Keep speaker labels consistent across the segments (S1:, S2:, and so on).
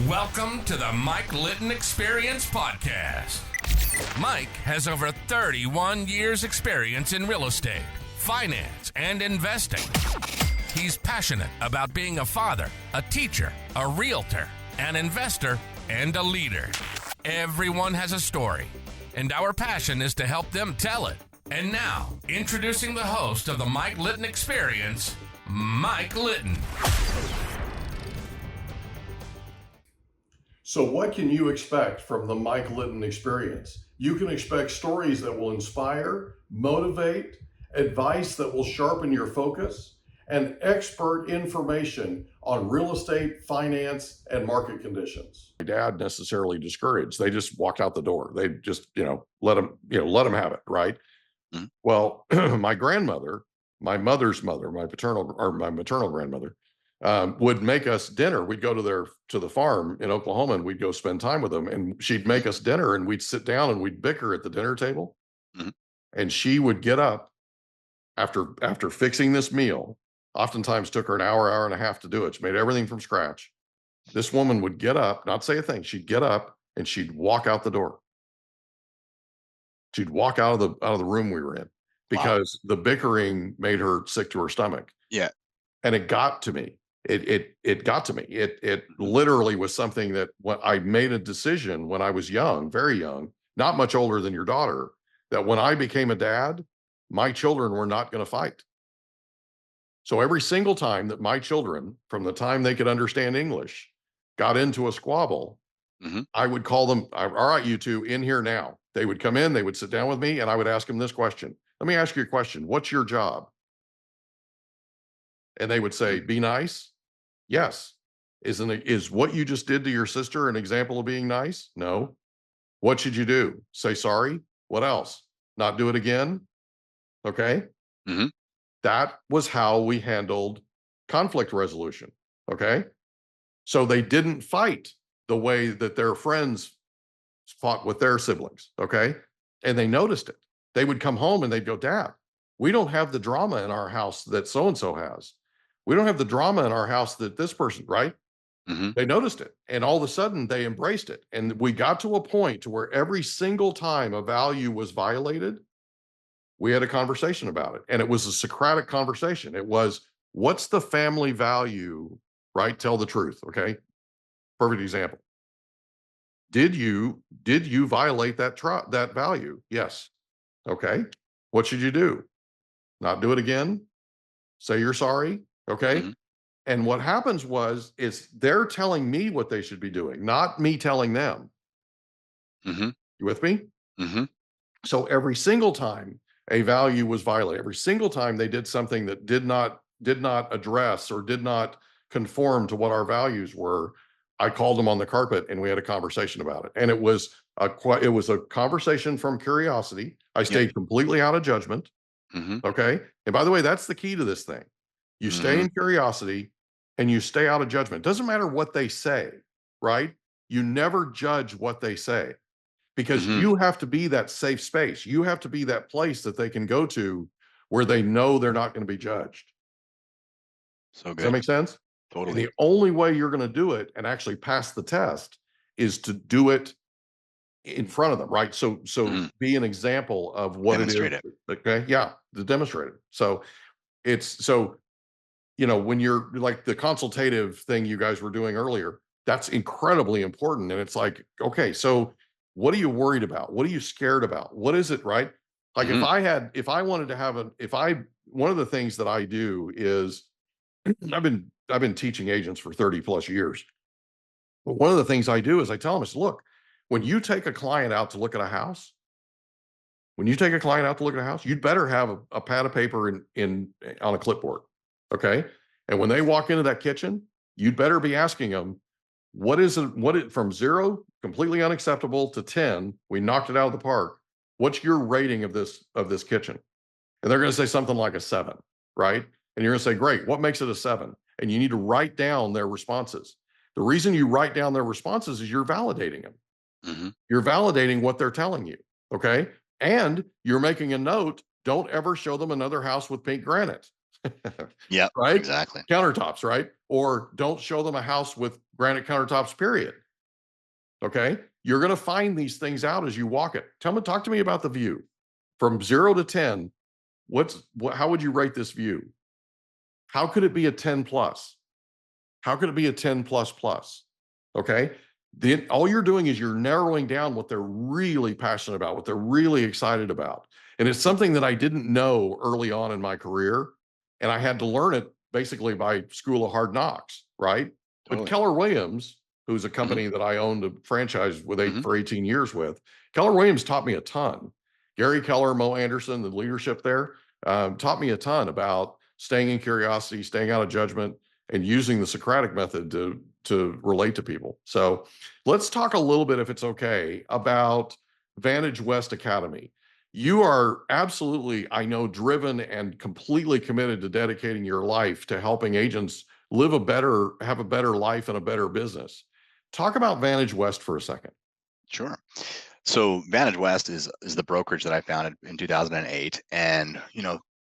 S1: Welcome to the Mike Litton Experience Podcast. Mike has over 31 years experience in real estate, finance, and investing. He's passionate about being a father, a teacher, a realtor, an investor, and a leader. Everyone has a story, and our passion is to help them tell it. And now, introducing the host of the Mike Litton Experience, Mike Litton.
S2: So what can you expect from the Mike Litton Experience? You can expect stories that will inspire, motivate, advice that will sharpen your focus, and expert information on real estate, finance, and market conditions. My dad necessarily discouraged. They just walked out the door. They just, let them have it, right? Mm-hmm. Well, my grandmother, my mother's mother, my maternal grandmother, would make us dinner. We'd go to the farm in Oklahoma, and we'd go spend time with them. And she'd make us dinner, and we'd sit down and we'd bicker at the dinner table. Mm-hmm. And she would get up after fixing this meal. Oftentimes took her an hour and a half to do it. She made everything from scratch. This woman would get up, not say a thing. She'd get up and she'd walk out the door. She'd walk out of the room we were in because the bickering made her sick to her stomach.
S3: Yeah.
S2: And it got to me. It got to me. It literally was something that when I made a decision when I was young, very young, not much older than your daughter, that when I became a dad, my children were not going to fight. So every single time that my children, from the time they could understand English, got into a squabble, mm-hmm. I would call them, all right, you two in here now. They would come in, they would sit down with me, and I would ask them this question. Let me ask you a question. What's your job? And they would say, be nice. Yes. Is what you just did to your sister an example of being nice? No. What should you do? Say sorry. What else? Not do it again. Okay. Mm-hmm. That was how we handled conflict resolution. Okay. So they didn't fight the way that their friends fought with their siblings. Okay. And they noticed it. They would come home and they'd go, Dad, we don't have the drama in our house that so-and-so has. We don't have the drama in our house that this person, right? Mm-hmm. They noticed it. And all of a sudden they embraced it. And we got to a point to where every single time a value was violated, we had a conversation about it. And it was a Socratic conversation. It was, what's the family value, right? Tell the truth. Okay. Perfect example. Did you violate that value? Yes. Okay. What should you do? Not do it again? Say you're sorry. Okay. Mm-hmm. And what happens is they're telling me what they should be doing, not me telling them. Mm-hmm. You with me? Mm-hmm. So every single time a value was violated, every single time they did something that did not address or did not conform to what our values were, I called them on the carpet and we had a conversation about it. And it was a conversation from curiosity. I stayed completely out of judgment. Mm-hmm. Okay. And by the way, that's the key to this thing. You stay in curiosity and you stay out of judgment. It doesn't matter what they say, right? You never judge what they say because you have to be that safe space. You have to be that place that they can go to where they know they're not going to be judged.
S3: So good.
S2: Does that make sense?
S3: Totally.
S2: And the only way you're going to do it and actually pass the test is to do it in front of them, right? So be an example of what
S3: demonstrate
S2: it is. Okay. Yeah. To demonstrate it. So when you're like the consultative thing you guys were doing earlier, that's incredibly important. And it's like, okay, so what are you worried about? What are you scared about? What is it, right? Like one of the things that I do is I've been teaching agents for 30 plus years. But one of the things I do is I tell them, look, when you take a client out to look at a house, you'd better have a pad of paper on a clipboard. Okay. And when they walk into that kitchen, you'd better be asking them, what is it from 0, completely unacceptable, to 10, we knocked it out of the park. What's your rating of this kitchen? And they're going to say something like a 7, right? And you're going to say, great, what makes it a 7? And you need to write down their responses. The reason you write down their responses is you're validating them. Mm-hmm. You're validating what they're telling you. Okay. And you're making a note, don't ever show them another house with pink granite.
S3: Yeah,
S2: right?
S3: exactly.
S2: Countertops, right? Or don't show them a house with granite countertops, period. Okay. You're going to find these things out as you walk it. Talk to me about the view from 0 to 10. How would you rate this view? How could it be a 10 plus? How could it be a 10 plus plus? Okay. Then all you're doing is you're narrowing down what they're really passionate about, what they're really excited about. And it's something that I didn't know early on in my career. And I had to learn it basically by school of hard knocks, right? But
S3: Totally.
S2: Keller Williams, who's a
S3: Hmm.
S2: company that I owned a franchise with
S3: Hmm.
S2: for 18 years with, Keller Williams taught me a ton. Gary Keller, Mo Anderson, the leadership there taught me a ton about staying in curiosity, staying out of judgment, and using the Socratic method to relate to people. So let's talk a little bit, if it's okay, about Vantage West Academy. You are absolutely, I know, driven and completely committed to dedicating your life to helping agents have a better life and a better business. Talk about Vantage West for a second.
S3: Sure. So Vantage West is the brokerage that I founded in 2008, and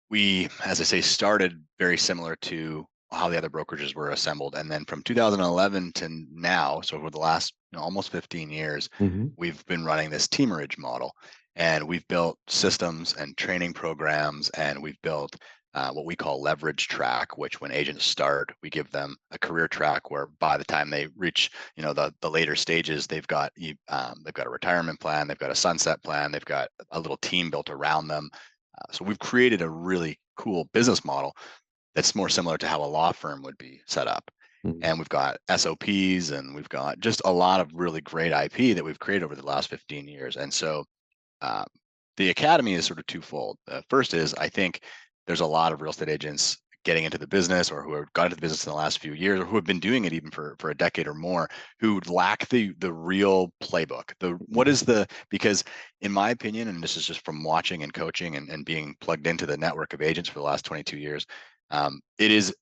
S3: we, as I say, started very similar to how the other brokerages were assembled, and then from 2011 to now, so over the last almost 15 years,
S2: Mhm.
S3: we've been running this teamerage model, and we've built systems and training programs, and we've built what we call leverage track, which when agents start, we give them a career track where by the time they reach the later stages, they've got a retirement plan, they've got a sunset plan, they've got a little team built around them. So we've created a really cool business model that's more similar to how a law firm would be set up.
S2: Mhm.
S3: And we've got SOPs, and we've got just a lot of really great IP that we've created over the last 15 years. And so um, the academy is sort of twofold. First is, I think there's a lot of real estate agents getting into the business, or who have got into the business in the last few years, or who have been doing it even for a decade or more, who lack the real playbook. Because in my opinion, and this is just from watching and coaching and being plugged into the network of agents for the last 22 years, it is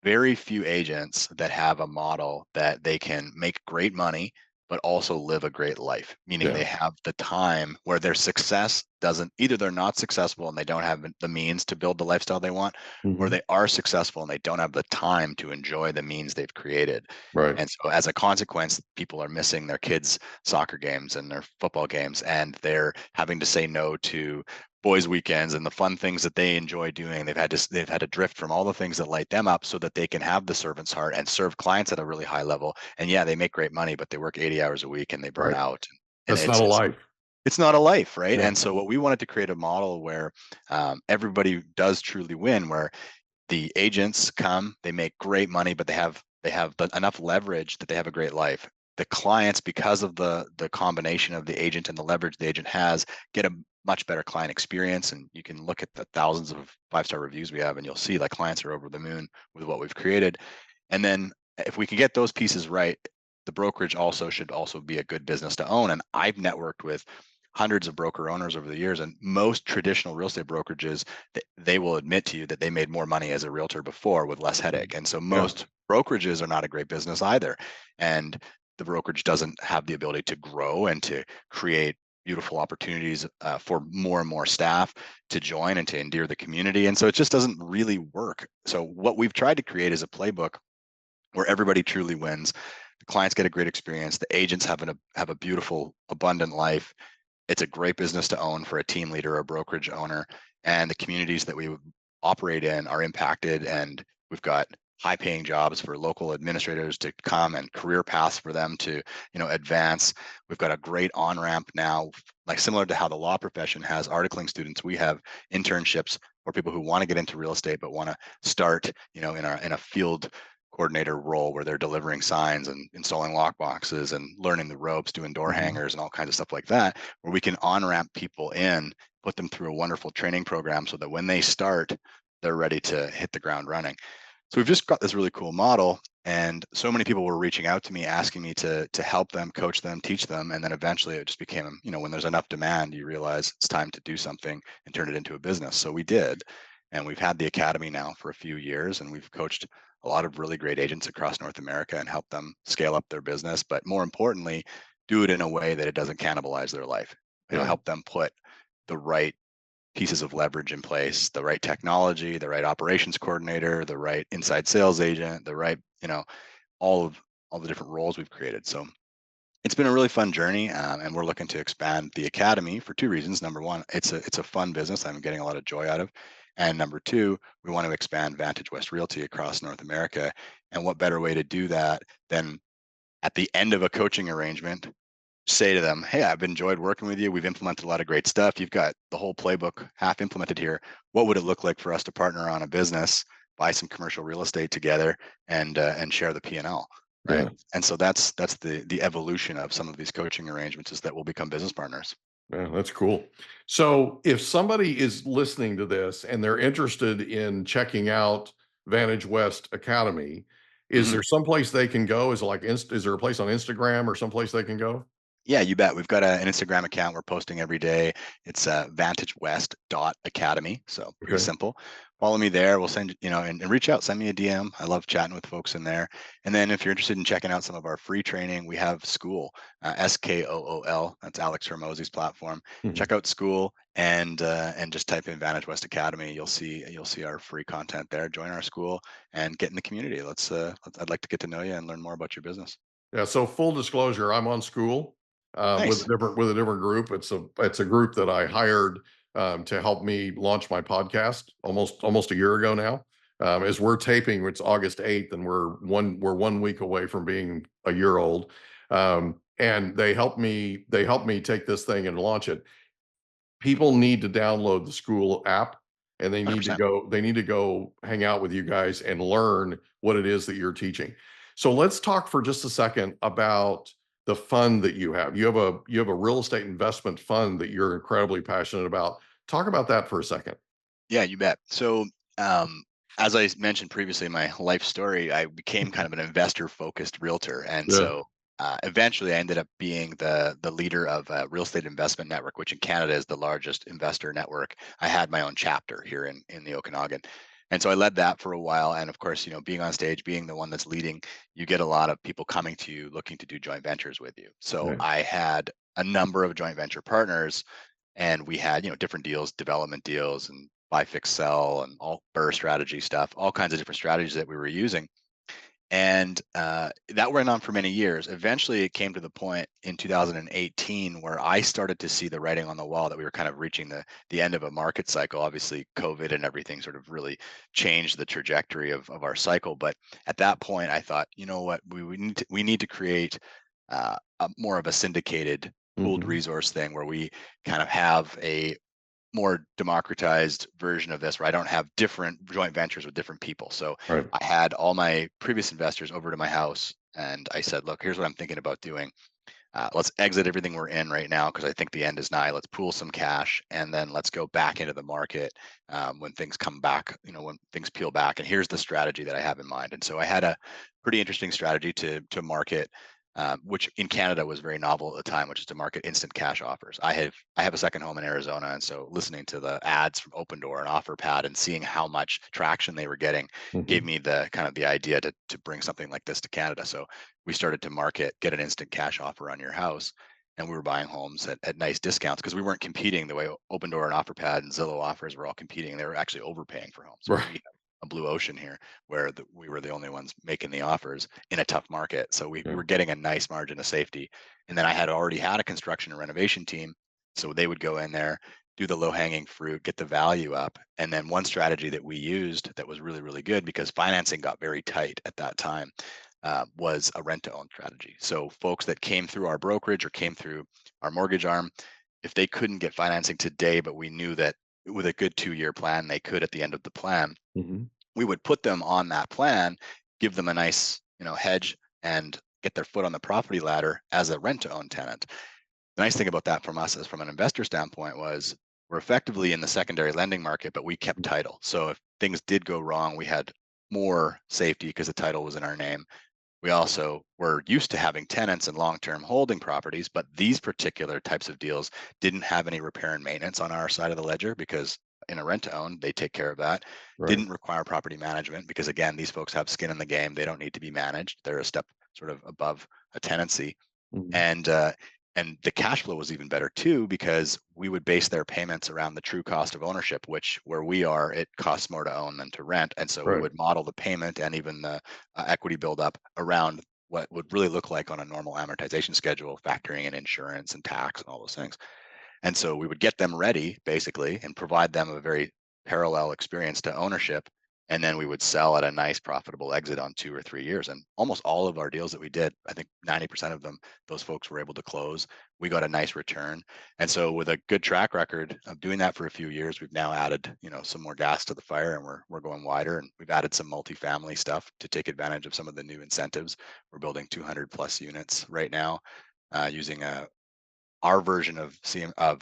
S3: very few agents that have a model that they can make great money but also live a great life, meaning
S2: Yeah.
S3: they have the time where their success doesn't, either they're not successful and they don't have the means to build the lifestyle they want, or
S2: Mhm.
S3: they are successful and they don't have the time to enjoy the means they've created.
S2: Right.
S3: And so as a consequence, people are missing their kids' soccer games and their football games, and they're having to say no to boys' weekends and the fun things that they enjoy doing. They've had to drift from all the things that light them up so that they can have the servant's heart and serve clients at a really high level. And yeah, they make great money, but they work 80 hours a week and they burn
S2: Right.
S3: out. And
S2: That's not a life.
S3: it's not a life, right?
S2: Yeah.
S3: And so what we wanted to create a model where everybody does truly win, where the agents come, they make great money, but they have enough leverage that they have a great life. The clients, because of the combination of the agent and the leverage the agent has, get a much better client experience. And you can look at the thousands of 5-star reviews we have, and you'll see like clients are over the moon with what we've created. And then if we can get those pieces right, the brokerage also should also be a good business to own. And I've networked with hundreds of broker owners over the years, and most traditional real estate brokerages, they will admit to you that they made more money as a realtor before with less headache. And so
S2: Yeah.
S3: most brokerages are not a great business either. And the brokerage doesn't have the ability to grow and to create beautiful opportunities for more and more staff to join and to endear the community. And so it just doesn't really work. So what we've tried to create is a playbook where everybody truly wins. The clients get a great experience. The agents have a beautiful, abundant life. It's a great business to own for a team leader or a brokerage owner, and the communities that we operate in are impacted, and we've got high paying jobs for local administrators to come and career paths for them to advance. We've got a great on ramp now, like similar to how the law profession has articling students. We have internships for people who want to get into real estate but want to start in a field coordinator role where they're delivering signs and installing lock boxes and learning the ropes, doing door
S2: Mhm.
S3: hangers and all kinds of stuff like that, where we can on ramp people in, put them through a wonderful training program so that when they start, they're ready to hit the ground running. So we've just got this really cool model, and so many people were reaching out to me, asking me to help them, coach them, teach them, and then eventually it just became, when there's enough demand, you realize it's time to do something and turn it into a business. So we did, and we've had the academy now for a few years, and we've coached a lot of really great agents across North America and helped them scale up their business, but more importantly, do it in a way that it doesn't cannibalize their life.
S2: Yeah.
S3: Help them put the right pieces of leverage in place, the right technology, the right operations coordinator, the right inside sales agent, the right, all the different roles we've created. So it's been a really fun journey, and we're looking to expand the academy for two reasons. Number one, it's a fun business I'm getting a lot of joy out of, and number two, we want to expand Vantage West Realty across North America. And what better way to do that than at the end of a coaching arrangement, say to them, hey, I've enjoyed working with you. We've implemented a lot of great stuff. You've got the whole playbook half implemented here. What would it look like for us to partner on a business, buy some commercial real estate together, and share the P&L, right?
S2: Yeah.
S3: And so that's the evolution of some of these coaching arrangements, is that we'll become business partners.
S2: Yeah, that's cool. So if somebody is listening to this and they're interested in checking out Vantage West Academy, is
S3: Mhm.
S2: there someplace they can go? Is it like is there a place on Instagram or someplace they can go?
S3: Yeah, you bet. We've got an Instagram account we're posting every day. It's vantagewest.academy. So pretty
S2: Okay.
S3: simple. Follow me there. We'll send, and reach out, send me a DM. I love chatting with folks in there. And then if you're interested in checking out some of our free training, we have School, SKOOL. That's Alex Hermosi's platform.
S2: Mhm.
S3: Check out School and just type in Vantage West Academy. You'll see our free content there. Join our school and get in the community. I'd like to get to know you and learn more about your business.
S2: Yeah. So full disclosure, I'm on School with
S3: Nice.
S2: a different group. It's a group that I hired to help me launch my podcast almost a year ago now. As we're taping, it's August 8th, and we're 1 week away from being a year old. And they helped me take this thing and launch it. People need to download the School app, and they need to
S3: 100%.
S2: go hang out with you guys and learn what it is that you're teaching. So let's talk for just a second about the fund that you have. You have a real estate investment fund that you're incredibly passionate about. Talk about that for a second.
S3: Yeah, you bet. So, as I mentioned previously in my life story, I became kind of an investor-focused realtor, and
S2: Yeah.
S3: so eventually I ended up being the leader of a real estate investment network, which in Canada is the largest investor network. I had my own chapter here in the Okanagan, and so I led that for a while. And of course, being on stage, being the one that's leading, you get a lot of people coming to you looking to do joint ventures with you. So
S2: Yeah.
S3: I had a number of joint venture partners, and we had different deals, development deals, and buy, fix, sell, and all BRRRR strategy stuff, all kinds of different strategies that we were using. And that went on for many years. Eventually, it came to the point in 2018 where I started to see the writing on the wall that we were kind of reaching the end of a market cycle. Obviously, COVID and everything sort of really changed the trajectory of our cycle. But at that point, I thought, you know what, we need to create more of a syndicated pooled
S2: Mhm.
S3: resource thing where we kind of have a more democratized version of this, where I don't have different joint ventures with different people. So
S2: Right.
S3: I had all my previous investors over to my house, and I said, look, here's what I'm thinking about doing. Let's exit everything we're in right now, because I think the end is nigh. Let's pool some cash, and then let's go back into the market when things come back, when things peel back. And here's the strategy that I have in mind. And so I had a pretty interesting strategy to market, which in Canada was very novel at the time, which is to market instant cash offers. I have a second home in Arizona, and so listening to the ads from Open Door and OfferPad and seeing how much traction they were getting gave
S2: Mhm.
S3: me the kind of the idea to bring something like this to Canada. So we started to get an instant cash offer on your house, and we were buying homes at nice discounts, because we weren't competing the way Open Door and OfferPad and Zillow offers were all competing. They were actually overpaying for homes.
S2: Right.
S3: We have a blue ocean here, where we were the only ones making the offers in a tough market. So we
S2: Yeah.
S3: were getting a nice margin of safety. And then I had already had a construction and renovation team. So they would go in there, do the low hanging fruit, get the value up. And then one strategy that we used that was really, really good, because financing got very tight at that time, was a rent to own strategy. So folks that came through our brokerage or came through our mortgage arm, if they couldn't get financing today, but we knew that with a good 2-year plan, they could at the end of the plan,
S2: Mhm.
S3: we would put them on that plan, give them a nice, hedge, and get their foot on the property ladder as a rent to own tenant. The nice thing about that from us, as from an investor standpoint, was we're effectively in the secondary lending market, but we kept title. So if things did go wrong, we had more safety because the title was in our name. We also were used to having tenants and long-term holding properties, but these particular types of deals didn't have any repair and maintenance on our side of the ledger, because in a rent to own, they take care of that.
S2: Right.
S3: Didn't require property management, because again, these folks have skin in the game. They don't need to be managed. They're a step sort of above a tenancy.
S2: Mhm.
S3: And And the cash flow was even better too, because we would base their payments around the true cost of ownership, which where we are, it costs more to own than to rent. And so we
S2: Right.
S3: would model the payment and even the equity buildup around what would really look like on a normal amortization schedule, factoring in insurance and tax and all those things. And so we would get them ready basically and provide them a very parallel experience to ownership. And then we would sell at a nice profitable exit on 2 or 3 years. And almost all of our deals that we did, I think 90% of them, those folks were able to close. We got a nice return. And so with a good track record of doing that for a few years, we've now added, some more gas to the fire, and we're going wider. And we've added some multifamily stuff to take advantage of some of the new incentives. We're building 200 plus units right now, using our version of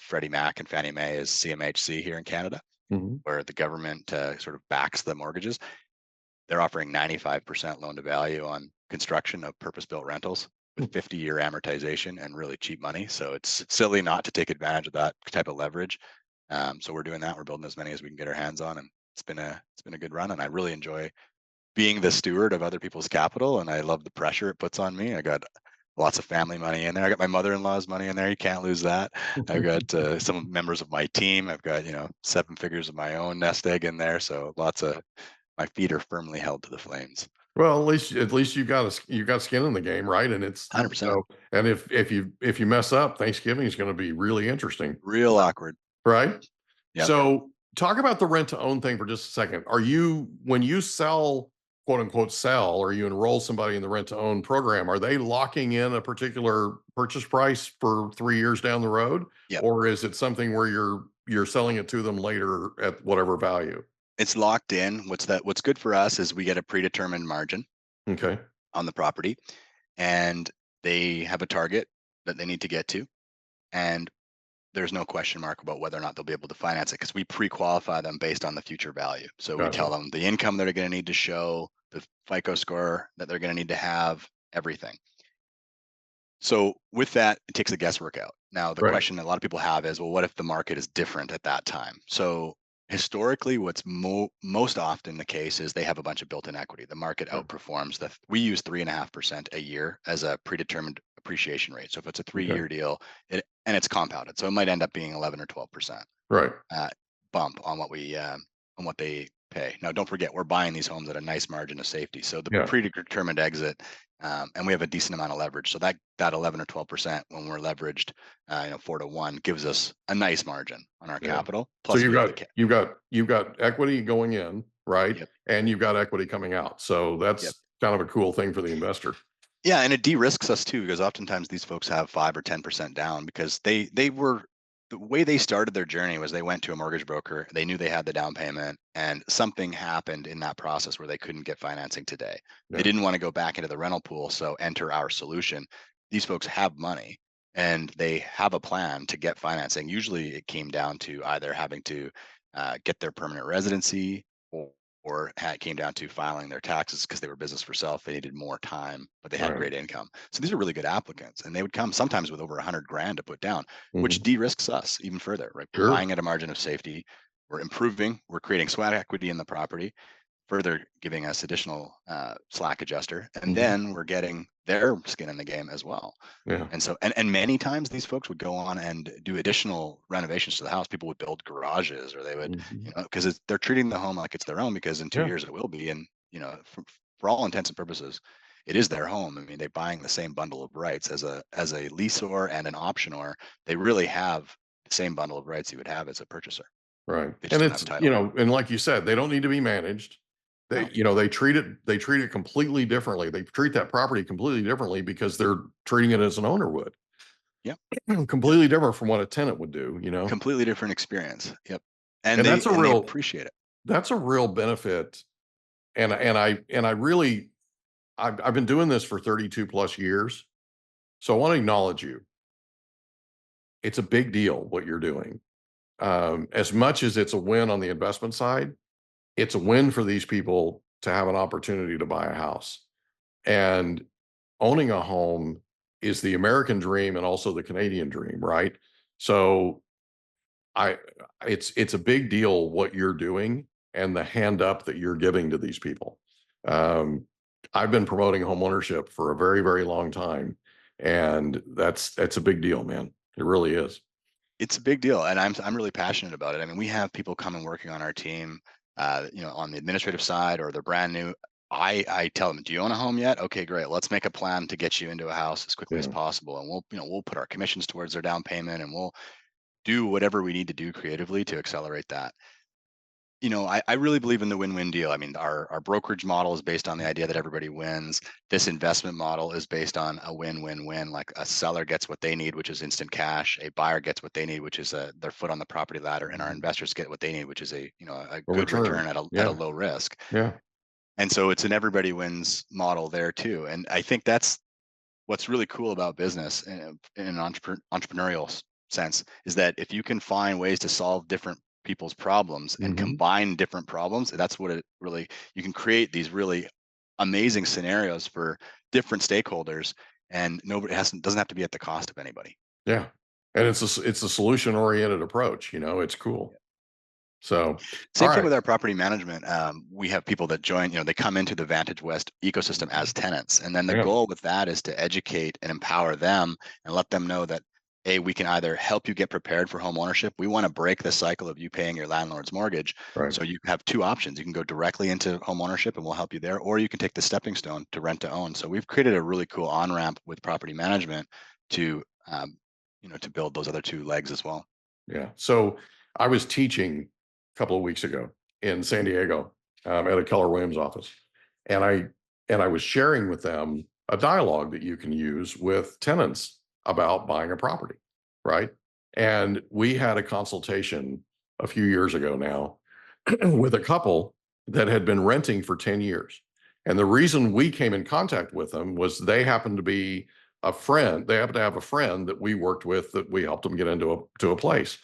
S3: Freddie Mac and Fannie Mae is CMHC here in Canada,
S2: Mhm.
S3: where the government sort of backs the mortgages. They're offering 95% loan to value on construction of purpose-built rentals with 50-year amortization and really cheap money. So it's silly not to take advantage of that type of leverage. So we're doing that. We're building as many as we can get our hands on, and it's been a good run. And I really enjoy being the steward of other people's capital, and I love the pressure it puts on me. I got lots of family money in there. I got my mother-in-law's money in there. You can't lose that. I've got some members of my team. I've got 7 figures of my own nest egg in there. So lots of my feet are firmly held to the flames.
S2: Well, at least you got skin in the game, right? And it's
S3: 100%.
S2: and if you mess up, Thanksgiving is going to be really interesting,
S3: Real awkward.
S2: right?
S3: Yep.
S2: So talk about the rent to own thing for just a second. Are you when you sell, quote unquote, sell, or you enroll somebody in the rent to own program, are they locking in a particular purchase price for 3 years down the road,
S3: Yep.
S2: or is it something where you're selling it to them later at whatever value?
S3: It's locked in. What's good for us is we get a predetermined margin
S2: Okay.
S3: on the property, and they have a target that they need to get to. And there's no question mark about whether or not they'll be able to finance it, because we pre-qualify them based on the future value. So we tell
S2: Gotcha.
S3: them the income they're going to need to show, the FICO score that they're going to need to have, everything. So with that, it takes the guesswork out. Now, the
S2: Right.
S3: question that a lot of people have is, well, what if the market is different at that time? So historically, what's most often the case is they have a bunch of built-in equity. The market
S2: Yeah.
S3: outperforms. We use 3.5% a year as a predetermined appreciation rate. So if it's a
S2: Okay.
S3: 3-year deal, and it's compounded, so it might end up being 11 or 12%
S2: Right.
S3: bump on what they pay. Now, don't forget, we're buying these homes at a nice margin of safety. So the
S2: Yeah.
S3: predetermined exit, and we have a decent amount of leverage. So that 11 or 12% when we're leveraged, 4 to 1, gives us a nice margin on our
S2: Yeah.
S3: capital.
S2: So
S3: Plus, we have the
S2: you've got equity going in, right?
S3: Yep,
S2: And you've got equity coming out. So
S3: yep.
S2: that's kind of a cool thing for the investor.
S3: Yeah, and it de-risks us too, because oftentimes these folks have 5 or 10% down, because they were the way they started their journey was they went to a mortgage broker. They knew they had the down payment, and something happened in that process where they couldn't get financing today. They
S2: Yeah.
S3: didn't want to go back into the rental pool, so enter our solution. These folks have money and they have a plan to get financing. Usually it came down to either having to get their permanent residency, or it came down to filing their taxes because they were business for self. They needed more time, but they had
S2: Right.
S3: great income. So these are really good applicants, and they would come sometimes with over 100 grand to put down, which
S2: Mhm.
S3: de-risks us even further, right? We're
S2: Sure.
S3: buying at a margin of safety. We're improving. We're creating sweat equity in the property, further giving us additional slack adjuster, and
S2: Mhm.
S3: then we're getting their skin in the game as well.
S2: Yeah.
S3: And so, and many times these folks would go on and do additional renovations to the house. People would build garages, or they would,
S2: Mhm.
S3: because they're treating the home like it's their own, because in 2
S2: Yeah.
S3: years it will be. And, for all intents and purposes, it is their home. I mean, they're buying the same bundle of rights as a leaseor and an optionor. They really have the same bundle of rights you would have as a purchaser.
S2: Right.
S3: They just
S2: And
S3: don't have
S2: it's,
S3: title.
S2: and like you said, they don't need to be managed.
S3: No.
S2: They treat it completely differently. They treat that property completely differently because they're treating it as an owner would.
S3: Yep. Yep.
S2: Completely different from what a tenant would do,
S3: Completely different experience. Yep. And
S2: And
S3: they appreciate it.
S2: that's a real benefit. And I really I've been doing this for 32 plus years. So I want to acknowledge you. It's a big deal what you're doing. As much as it's a win on the investment side, it's a win for these people to have an opportunity to buy a house. And owning a home is the American dream and also the Canadian dream, right? So I it's a big deal what you're doing and the hand up that you're giving to these people. Um, I've been promoting home ownership for a very, very long time. And that's a big deal, man. It really is.
S3: It's a big deal, and I'm really passionate about it. I mean, we have people come and working on our team, on the administrative side, or they're brand new. I tell them, do you own a home yet? Okay, great. Let's make a plan to get you into a house as quickly as possible, and we'll put our commissions towards their down payment, and we'll do whatever we need to do creatively to accelerate that. I really believe in the win-win deal. I mean, our brokerage model is based on the idea that everybody wins. This investment model is based on a win-win-win. Like a seller gets what they need, which is instant cash. A buyer gets what they need, which is their foot on the property ladder, and our investors get what they need, which is a good return at a low risk.
S2: Yeah.
S3: And so it's an everybody wins model there too. And I think that's what's really cool about business in an entrepreneurial sense, is that if you can find ways to solve different people's problems and combine different problems, that's what it really, you can create these really amazing scenarios for different stakeholders, and nobody doesn't have to be at the cost of anybody.
S2: Yeah. And it's a solution oriented approach, it's cool. So
S3: same thing with our property management. We have people that join, they come into the Vantage West ecosystem as tenants. And then the goal with that is to educate and empower them and let them know that, we can either help you get prepared for home ownership. We want to break the cycle of you paying your landlord's mortgage.
S2: Right.
S3: So you have two options. You can go directly into home ownership and we'll help you there, or you can take the stepping stone to rent to own. So we've created a really cool on-ramp with property management to, to build those other two legs as well.
S2: Yeah. So I was teaching a couple of weeks ago in San Diego at a Keller Williams office. And I was sharing with them a dialogue that you can use with tenants about buying a property, right? And we had a consultation a few years ago now with a couple that had been renting for 10 years. And the reason we came in contact with them was they happened to be a friend. They happened to have a friend that we worked with that we helped them get into a place.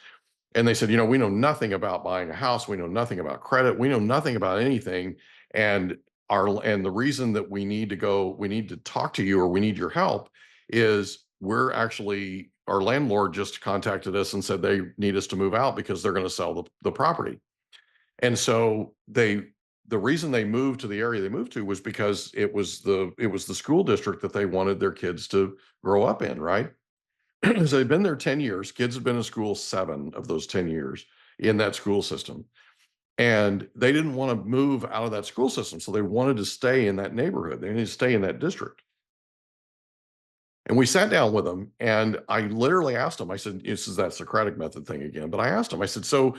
S2: And they said, we know nothing about buying a house. We know nothing about credit. We know nothing about anything. And the reason that we need to talk to you, or we need your help, is our landlord just contacted us and said they need us to move out because they're going to sell the property. And so the reason they moved to the area they moved to was because it was the school district that they wanted their kids to grow up in, right? So they've been there 10 years. Kids have been in school 7 of those 10 years in that school system. And they didn't want to move out of that school system. So they wanted to stay in that neighborhood. They needed to stay in that district. And we sat down with them, and I literally asked them, I said, this is that Socratic method thing again, but I asked them, I said, so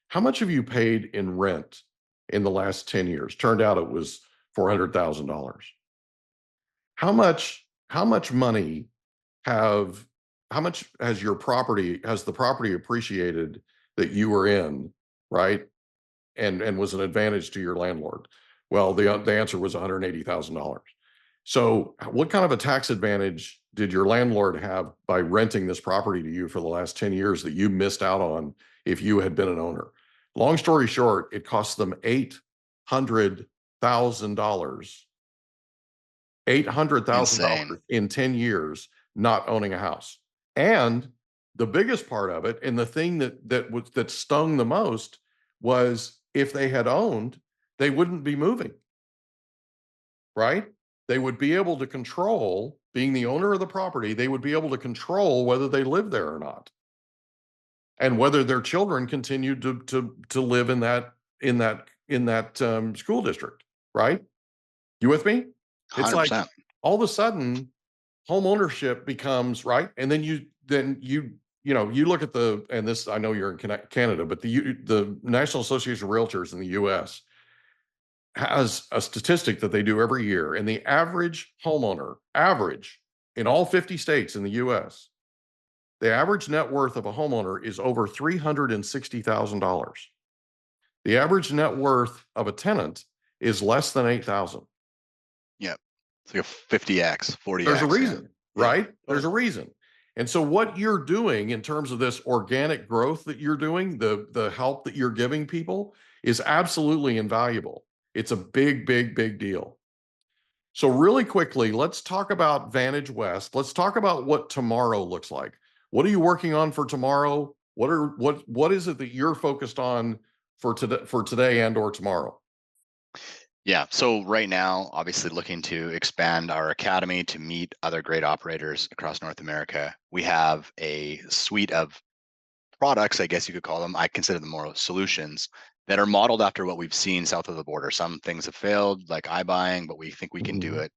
S2: how much have you paid in rent in the last 10 years? Turned out it was $400,000. How much money how much has the property appreciated that you were in, right? And was an advantage to your landlord? Well, the answer was $180,000. So what kind of a tax advantage did your landlord have by renting this property to you for the last 10 years that you missed out on if you had been an owner? Long story short, it cost them $800,000. $800,000 in 10 years not owning a house. And the biggest part of it, and the thing that stung the most, was if they had owned, they wouldn't be moving, right? They would be able to control, being the owner of the property, they would be able to control whether they live there or not, and whether their children continued to live in that school district, right? You with me?
S3: 100%.
S2: It's like all of a sudden home ownership becomes, right. And then you look at and this, I know you're in Canada, but the National Association of Realtors in the US has a statistic that they do every year. And the average homeowner, in all 50 states in the US, the average net worth of a homeowner is over $360,000. The average net worth of a tenant is less than $8,000.
S3: Yep. It's like a 50x, 40x.
S2: There's a reason, right? There's a reason. And so what you're doing in terms of this organic growth that you're doing, the help that you're giving people, is absolutely invaluable. It's a big, big, big deal. So really quickly, let's talk about Vantage West. Let's talk about what tomorrow looks like. What are you working on for tomorrow? What is it that you're focused on for today and or tomorrow?
S3: Yeah. So right now, obviously looking to expand our academy to meet other great operators across North America. We have a suite of products, I guess you could call them. I consider them more solutions that are modeled after what we've seen south of the border. Some things have failed, like iBuying, but we think we can do it,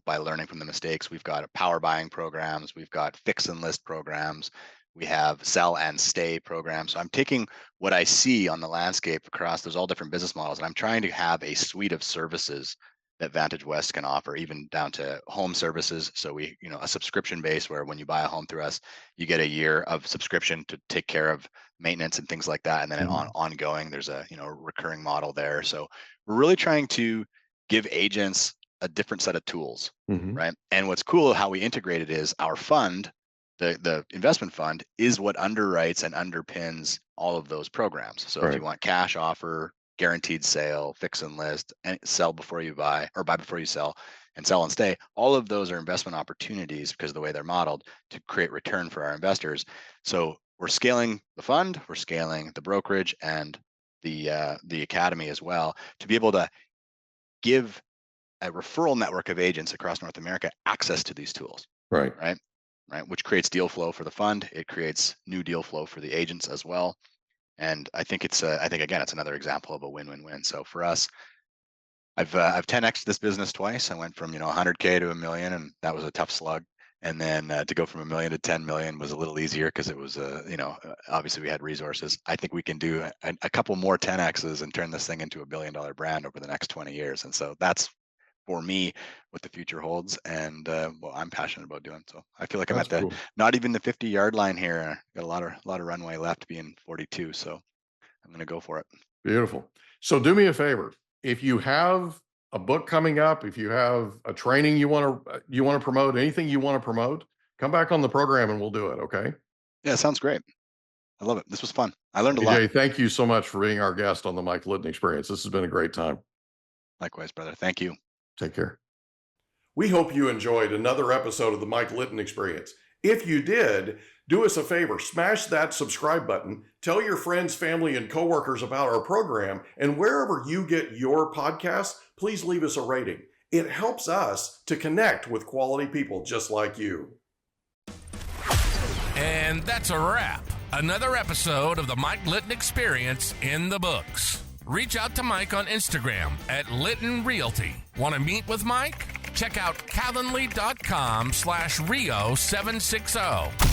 S3: by learning from the mistakes. We've got power buying programs, we've got fix and list programs, we have sell and stay programs. So I'm taking what I see on the landscape across those all different business models, and I'm trying to have a suite of services that Vantage West can offer, even down to home services. So we, a subscription base where when you buy a home through us, you get a year of subscription to take care of maintenance and things like that. And then ongoing, there's a, recurring model there. So we're really trying to give agents a different set of tools, right? And what's cool, how we integrate it is our fund, the investment fund, is what underwrites and underpins all of those programs. So if you want cash offer, guaranteed sale, fix and list, and sell before you buy, or buy before you sell, and sell and stay, all of those are investment opportunities because of the way they're modeled to create return for our investors. So we're scaling the fund, we're scaling the brokerage and the academy as well, to be able to give a referral network of agents across North America access to these tools. Right. Which creates deal flow for the fund. It creates new deal flow for the agents as well. And I think again, it's another example of a win-win-win. So for us, I've 10x this business twice. I went from 100K to $1 million, and that was a tough slug. And then to go from $1 million to 10 million was a little easier because it was obviously we had resources. I think we can do a couple more 10x's and turn this thing into $1 billion brand over the next 20 years. And so that's, for me, what the future holds, and what I'm passionate about doing. So I feel like I'm at not even the 50-yard line here. Got a lot of runway left, being 42. So I'm going to go for it.
S2: Beautiful. So do me a favor. If you have a book coming up, if you have a training you want to promote, anything you want to promote, come back on the program and we'll do it. Okay.
S3: Yeah, sounds great. I love it. This was fun. I learned a lot.
S2: AJ, thank you so much for being our guest on the Mike Litton Experience. This has been a great time.
S3: Likewise, brother. Thank you.
S2: Take care. We hope you enjoyed another episode of the Mike Litton Experience. If you did, do us a favor, smash that subscribe button, tell your friends, family, and coworkers about our program, and wherever you get your podcasts, please leave us a rating. It helps us to connect with quality people just like you.
S1: And that's a wrap. Another episode of the Mike Litton Experience in the books. Reach out to Mike on Instagram at Litton Realty. Want to meet with Mike? Check out calendly.com/Rio760.